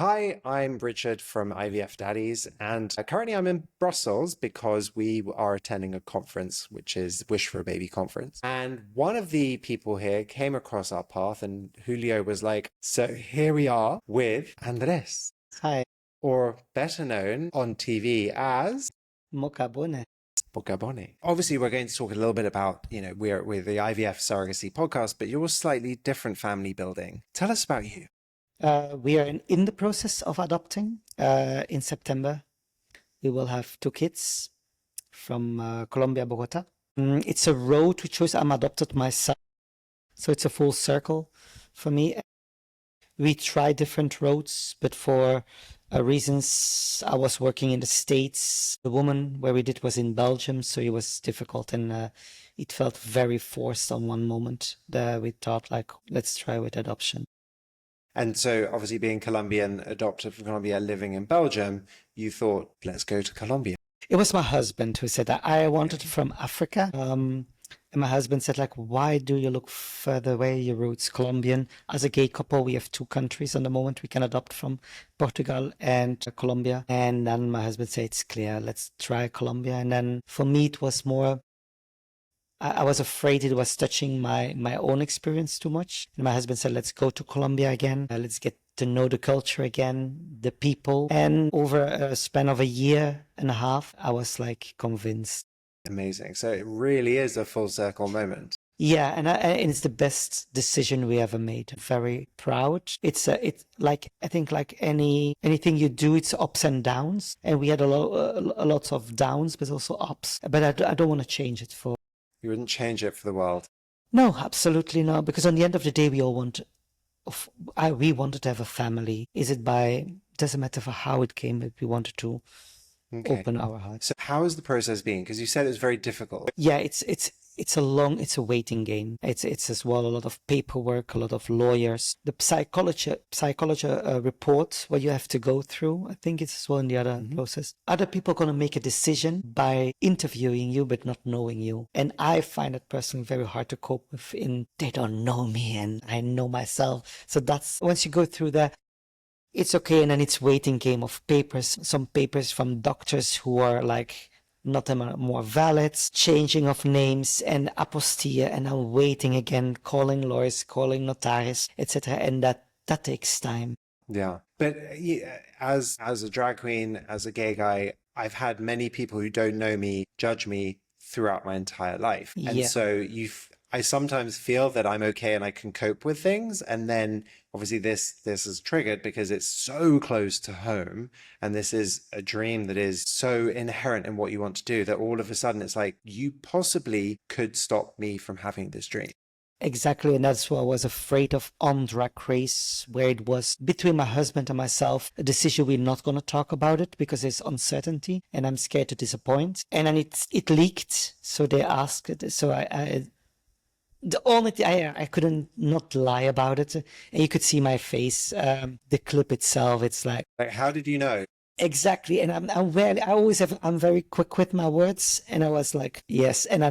Hi, I'm Richard from IVF Daddies, and currently I'm in Brussels because we are attending a conference, which is Wish for a Baby conference. And one of the people here came across our path, and Julio was like, so here we are with Andres, Hi, or better known on TV as Mocca Bonè. Mocca Bonè. Obviously, we're going to talk a little bit about, we're the IVF surrogacy podcast, but you're slightly different family building. Tell us about you. We are in the process of adopting. In September, we will have 2 kids from Colombia, Bogota. It's a road we chose. I'm adopted myself, so it's a full circle for me. We try different roads, but for reasons, I was working in the States. The woman where we did was in Belgium, so it was difficult, and it felt very forced on one moment. We thought, like, let's try with adoption. And so, obviously, being Colombian, adopted from Colombia, living in Belgium, you thought, let's go to Colombia. It was my husband who said that. I wanted from Africa. And my husband said, like, why do you look further away? Your roots Colombian. As a gay couple, we have 2 countries on the moment we can adopt from, Portugal and Colombia. And then my husband said, it's clear, let's try Colombia. And then for me, it was more, I was afraid it was touching my own experience too much. And my husband said, let's go to Colombia again. Let's get to know the culture again, the people. And over a span of a year and a half, I was like convinced. Amazing. So it really is a full circle moment. Yeah, and it's the best decision we ever made. Very proud. It's like, I think like anything you do, it's ups and downs. And we had a lot of downs, but also ups. But I don't want to change it for. You wouldn't change it for the world? No, absolutely not. Because on the end of the day, we all we wanted to have a family. Doesn't matter for how it came, but we wanted to open our hearts. So how has the process been? Because you said it was very difficult. Yeah, it's a waiting game. It's as well a lot of paperwork, a lot of lawyers. The psychology report, what you have to go through, I think it's as well in the other process. Other people are going to make a decision by interviewing you, but not knowing you. And I find it personally very hard to cope with they don't know me and I know myself. So that's, once you go through that, it's okay. And then it's waiting game of papers, some papers from doctors who are like, not more valid, changing of names and apostille, and I'm waiting again, calling lawyers, calling notaris, etc. And that takes time. Yeah. But as a drag queen, as a gay guy, I've had many people who don't know me judge me throughout my entire life. And so I sometimes feel that I'm okay and I can cope with things. And then obviously this is triggered because it's so close to home. And this is a dream that is so inherent in what you want to do that all of a sudden it's like, you possibly could stop me from having this dream. Exactly. And that's what I was afraid of on Drag Race, where it was between my husband and myself, a decision we're not going to talk about it because there's uncertainty and I'm scared to disappoint. And then it leaked. So they asked it. So the only thing I couldn't not lie about it, and you could see my face. The clip itself, it's like how did you know? Exactly, and I'm very quick with my words, and I was like yes, and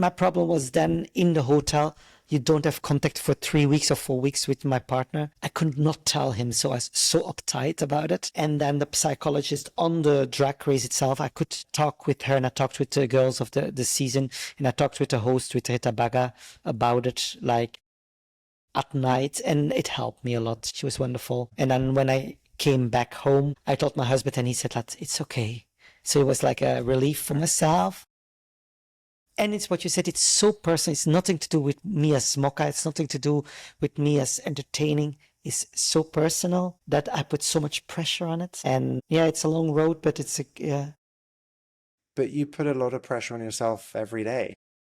my problem was then in the hotel. You don't have contact for 3 weeks or 4 weeks with my partner. I could not tell him, so I was so uptight about it. And then the psychologist on the Drag Race itself, I could talk with her, and I talked with the girls of the season, and I talked with the host, with Rita Baga, about it, like, at night, and it helped me a lot. She was wonderful. And then when I came back home, I told my husband, and he said that it's okay. So it was like a relief for myself. And it's what you said, it's so personal. It's nothing to do with me as Mocca. It's nothing to do with me as entertaining. It's so personal that I put so much pressure on it. And yeah, it's a long road, but yeah. But you put a lot of pressure on yourself every day.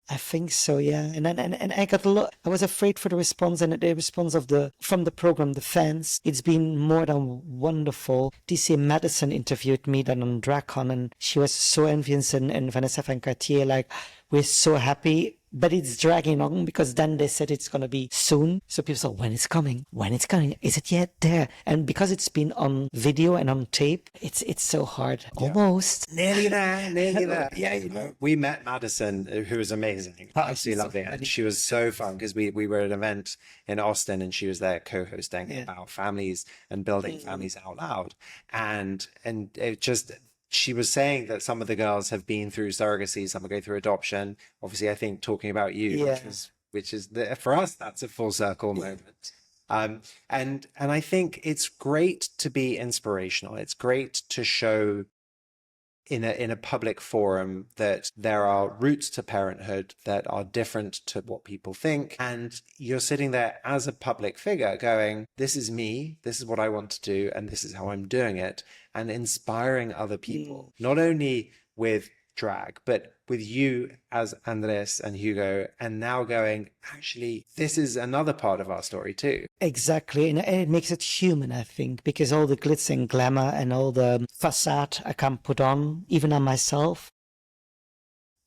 I think so, yeah. And I got a lot. I was afraid for the response, and the response from the program, the fans. It's been more than wonderful. DC Madison interviewed me then on DragCon, and she was so envious, and Vanessa Van Cartier, like, we're so happy. but it's dragging on because then they said it's going to be soon. So people say, when it's coming, is it yet there? And because it's been on video and on tape, it's so hard. Yeah. Almost. Nearly there. Yeah, you know. We met Madison, who was amazing. Absolutely lovely. And she was so fun because we were at an event in Austin and she was there co-hosting about families and building families out loud. And it just... She was saying that some of the girls have been through surrogacy, some are going through adoption. Obviously, I think talking about you, which is for us, that's a full circle moment. And I think it's great to be inspirational. It's great to show in a public forum that there are routes to parenthood that are different to what people think. And you're sitting there as a public figure going, this is me, this is what I want to do, and this is how I'm doing it, and inspiring other people, not only with drag, but with you as Andres and Hugo, and now going, actually, this is another part of our story too. Exactly. And it makes it human, I think, because all the glitz and glamour and all the facade I can put on, even on myself,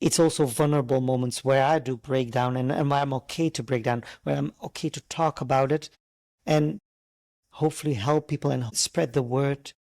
it's also vulnerable moments where I do break down and where I'm okay to break down, where I'm okay to talk about it and hopefully help people and spread the word.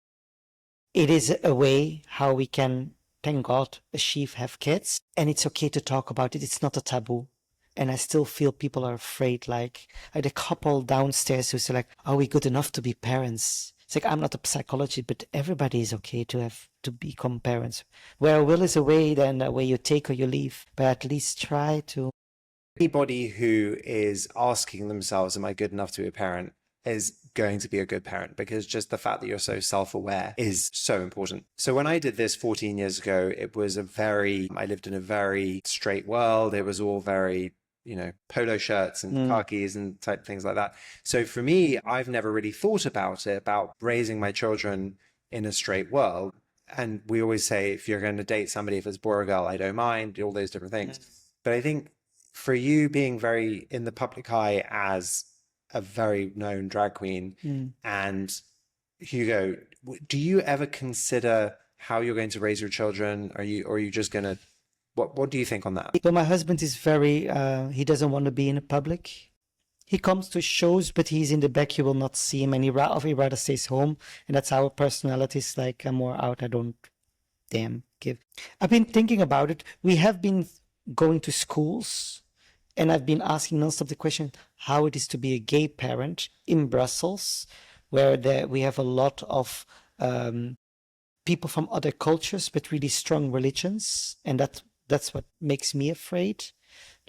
It is a way how we can, thank God, achieve, have kids. And it's okay to talk about it. It's not a taboo. And I still feel people are afraid. Like, I had a couple downstairs who say, like, are we good enough to be parents? It's like, I'm not a psychologist, but everybody is okay to become parents. Where a will is a way, then a way you take or you leave. But at least try to. Anybody who is asking themselves, am I good enough to be a parent, is going to be a good parent, because just the fact that you're so self-aware is so important. So when I did this 14 years ago, it was I lived in a very straight world. It was all very, polo shirts and khakis and type things like that. So for me, I've never really thought about raising my children in a straight world. And we always say, if you're going to date somebody, if it's boy or girl, I don't mind, all those different things. But I think for you being very in the public eye as a very known drag queen, and Hugo, do you ever consider how you're going to raise your children? Or are you just going to, what do you think on that? So my husband is very, he doesn't want to be in the public. He comes to shows, but he's in the back, you will not see him, and he rather stays home. And that's our personalities. Like, I'm more out, I don't give. I've been thinking about it. We have been going to schools, and I've been asking nonstop the question how it is to be a gay parent in Brussels, where we have a lot of people from other cultures, but really strong religions. And that's what makes me afraid.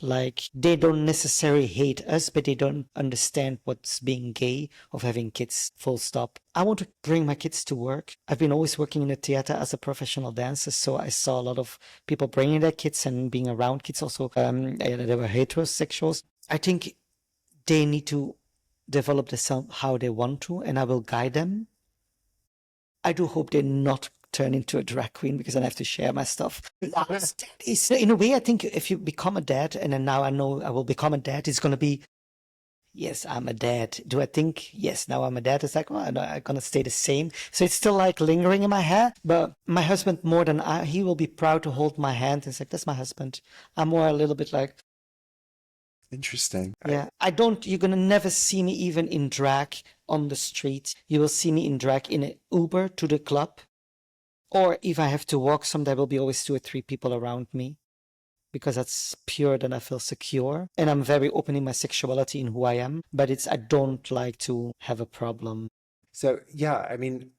Like, they don't necessarily hate us, but they don't understand what's being gay, of having kids, full stop. I want to bring my kids to work. I've been always working in the theater as a professional dancer, so I saw a lot of people bringing their kids and being around kids also. They were heterosexuals. I think they need to develop themselves how they want to, and I will guide them. I do hope they not turn into a drag queen, because then I have to share my stuff. In a way, I think if you become a dad, and then now I know I will become a dad, it's going to be, yes, I'm a dad. Do I think, yes, now I'm a dad? It's like, well, I'm going to stay the same. So it's still like lingering in my head. But my husband, more than he will be proud to hold my hand. It's like, that's my husband. I'm more a little bit like, interesting. Yeah, you're going to never see me even in drag on the street. You will see me in drag in an Uber to the club. Or if I have to walk some, there will be always 2 or 3 people around me, because that's pure, then I feel secure. And I'm very open in my sexuality, in who I am, but I don't like to have a problem. So, yeah, I mean,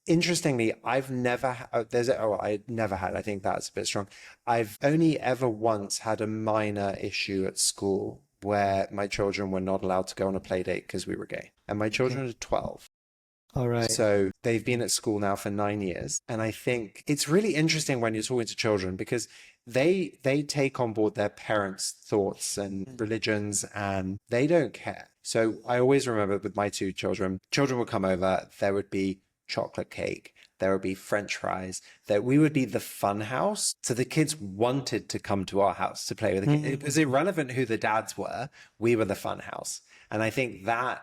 interestingly, I've never I never had, I think that's a bit strong. I've only ever once had a minor issue at school where my children were not allowed to go on a play date because we were gay. And my children are 12. All right. So they've been at school now for 9 years. And I think it's really interesting when you're talking to children, because they take on board their parents' thoughts and religions, and they don't care. So I always remember with my 2 children would come over, there would be chocolate cake, there would be French fries, that we would be the fun house. So the kids wanted to come to our house to play with the kids. It was irrelevant who the dads were. We were the fun house. And I think that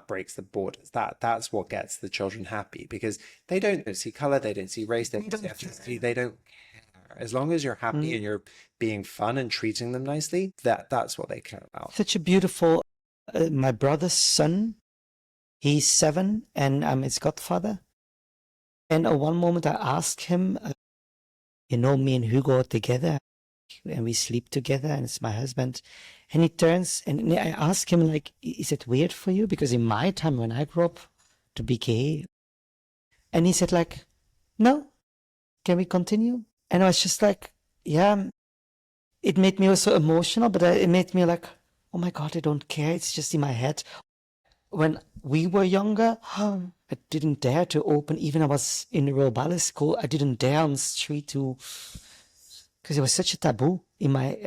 breaks the borders. That's what gets the children happy, because they don't see color, they don't see race, they don't see ethnicity, they don't care. As long as you're happy and you're being fun and treating them nicely, that's what they care about. Such a beautiful, my brother's son, he's 7 and I'm his godfather. And at one moment I asked him, me and Hugo are together and we sleep together and it's my husband. And he turns and I ask him, like, is it weird for you? Because in my time when I grew up to be gay. And he said, like, no, can we continue? And I was just like, yeah. It made me also emotional, but it made me like, oh my God, I don't care. It's just in my head. When we were younger, I didn't dare to open, even I was in the Royal Ballet School, I didn't dare on the street to, because it was such a taboo in my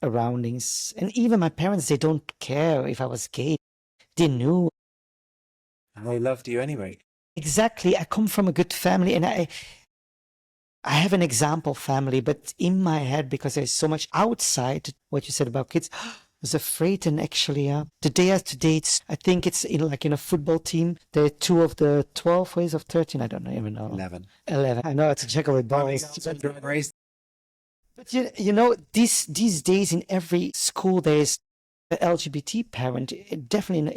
surroundings. And even my parents, they don't care if I was gay. They knew. And they loved you anyway. Exactly. I come from a good family and I have an example family, but in my head, because there's so much outside what you said about kids, I was afraid. And actually, the day after dates, I think it's in a football team. There are 2 of the 12 ways of 13. I don't even know. 11. I know it's a juggle with balls. Drag Race. But these days in every school there's an LGBT parent, definitely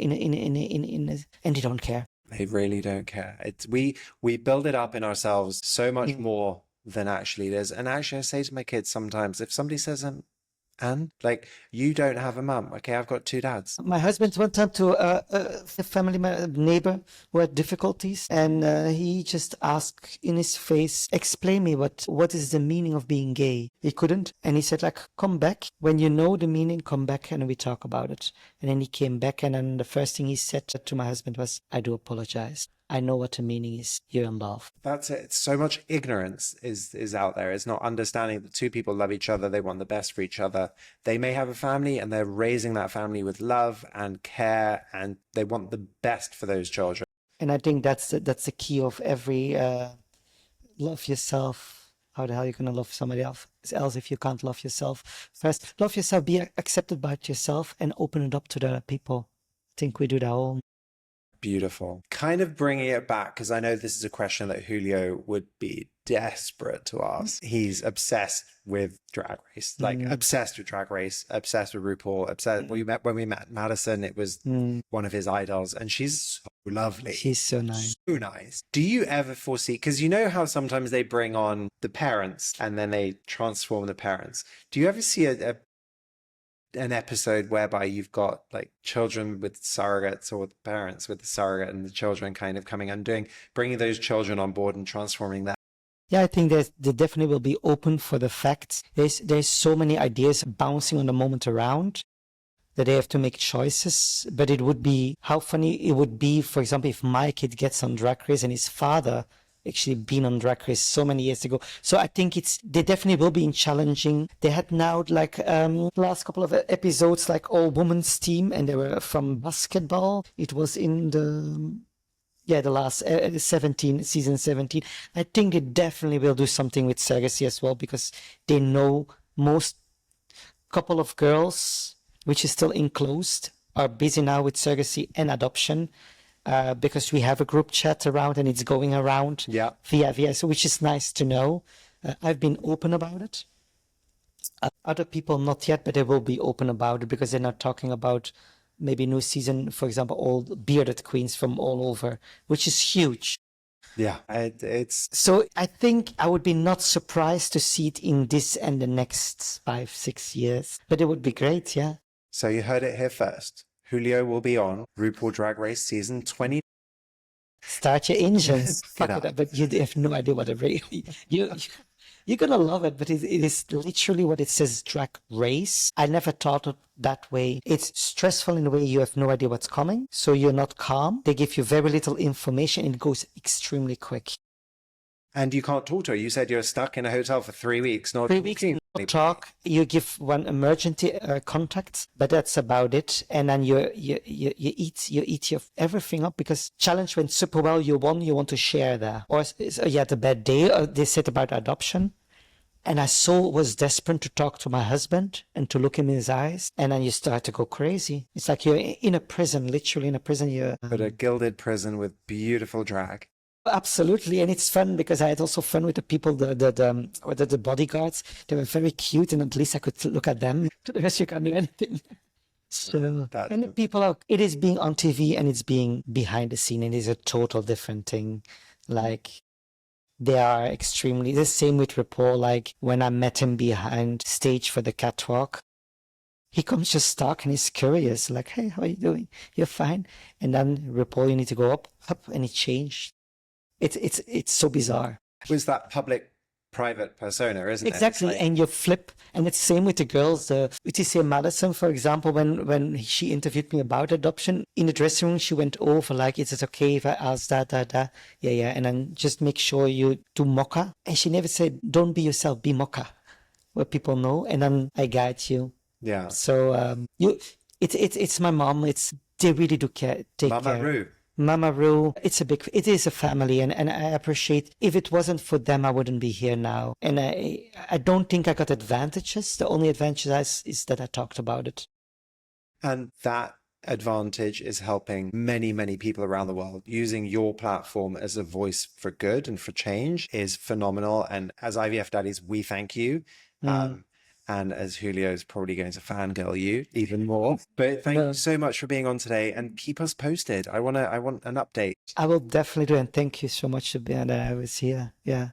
and they don't care. They really don't care. We build it up in ourselves so much more than actually it is. And actually, I say to my kids sometimes, if somebody says, and like, you don't have a mum. Okay, I've got 2 dads. My husband went time to a family neighbor who had difficulties, and he just asked in his face, explain me what is the meaning of being gay. He couldn't, and he said, like, come back when you know the meaning, come back and we talk about it. And then he came back, and then the first thing he said to my husband was, I do apologize. I know what the meaning is. You're in love. That's it. So much ignorance is out there. It's not understanding that 2 people love each other. They want the best for each other. They may have a family and they're raising that family with love and care, and they want the best for those children. And I think that's the key of every love yourself. How the hell are you going to love somebody else if you can't love yourself? First, love yourself, be accepted by yourself, and open it up to the other people. I think we do that all. Beautiful. Kind of bringing it back, because I know this is a question that Julio would be desperate to ask. He's obsessed with Drag Race, like obsessed with Drag Race, obsessed with RuPaul, obsessed. When we met Madison, it was one of his idols, and she's so lovely. She's so nice. So nice. Do you ever foresee, because you know how sometimes they bring on the parents and then they transform the parents. Do you ever see an episode whereby you've got like children with surrogates, or parents with the surrogate, and the children kind of coming and bringing those children on board and transforming them? Yeah, I think they definitely will be open for the facts. There's so many ideas bouncing on the moment around that they have to make choices. But it would be, how funny it would be, for example, if my kid gets on Drag Race and his father actually been on Drag Race so many years ago. So I think they definitely will be challenging. They had now like last couple of episodes like all women's team, and they were from basketball. It was in the last season 17. I think they definitely will do something with surrogacy as well, because they know most couple of girls, which is still enclosed, are busy now with surrogacy and adoption. Because we have a group chat around and it's going around via, so which is nice to know. I've been open about it. Other people not yet, but they will be open about it, because they're not talking about maybe new season, for example, all bearded queens from all over, which is huge. Yeah, it's... So I think I would be not surprised to see it in this and the next 5-6 years, but it would be great, yeah. So you heard it here first. Julio will be on RuPaul Drag Race season 20. Start your engines. Fuck it up, but you have no idea what it really... You're going to love it, but it is literally what it says, Drag Race. I never thought of that way. It's stressful in a way you have no idea what's coming, so you're not calm. They give you very little information, and it goes extremely quick. And you can't talk to her. You said you're stuck in a hotel for 3 weeks. Not 3 weeks, not talk. You give one emergency contact, but that's about it. And then you eat your everything up, because challenge went super well. You won. You want to share that. Or you had a bad day. They said about adoption. And I was desperate to talk to my husband and to look him in his eyes. And then you start to go crazy. It's like you're in a prison, literally in a prison. But a gilded prison with beautiful drag. Absolutely, and it's fun because I had also fun with the people, the bodyguards. They were very cute, and at least I could look at them. To the rest, you can't do anything. So, and the people are. It is being on TV, and it's being behind the scene, and it's a total different thing. Like, they are extremely the same with RuPaul. Like when I met him behind stage for the catwalk, he comes just talk and he's curious, like, "Hey, how are you doing? You're fine." And then RuPaul, you need to go up, and it changed. It's so bizarre. It was that public-private persona, isn't it? Exactly, and you flip, and it's same with the girls. Leticia Madison, for example, when she interviewed me about adoption in the dressing room, she went over like, "Is it okay if I ask that, yeah, and then just make sure you do Mocca." And she never said, "Don't be yourself, be Mocca," where people know, and then I guide you. Yeah. So it's my mom. They really do take Mama care. Ru. Mama Ru, it is a family, and I appreciate. If it wasn't for them, I wouldn't be here now. And I don't think I got advantages. The only advantage is that I talked about it. And that advantage is helping many, many people around the world. Using your platform as a voice for good and for change is phenomenal. And as IVF Daddies, we thank you. And as Julio is probably going to fangirl you even more. But thank you so much for being on today, and keep us posted. I want an update. I will definitely do, and thank you so much for being that I was here. Yeah.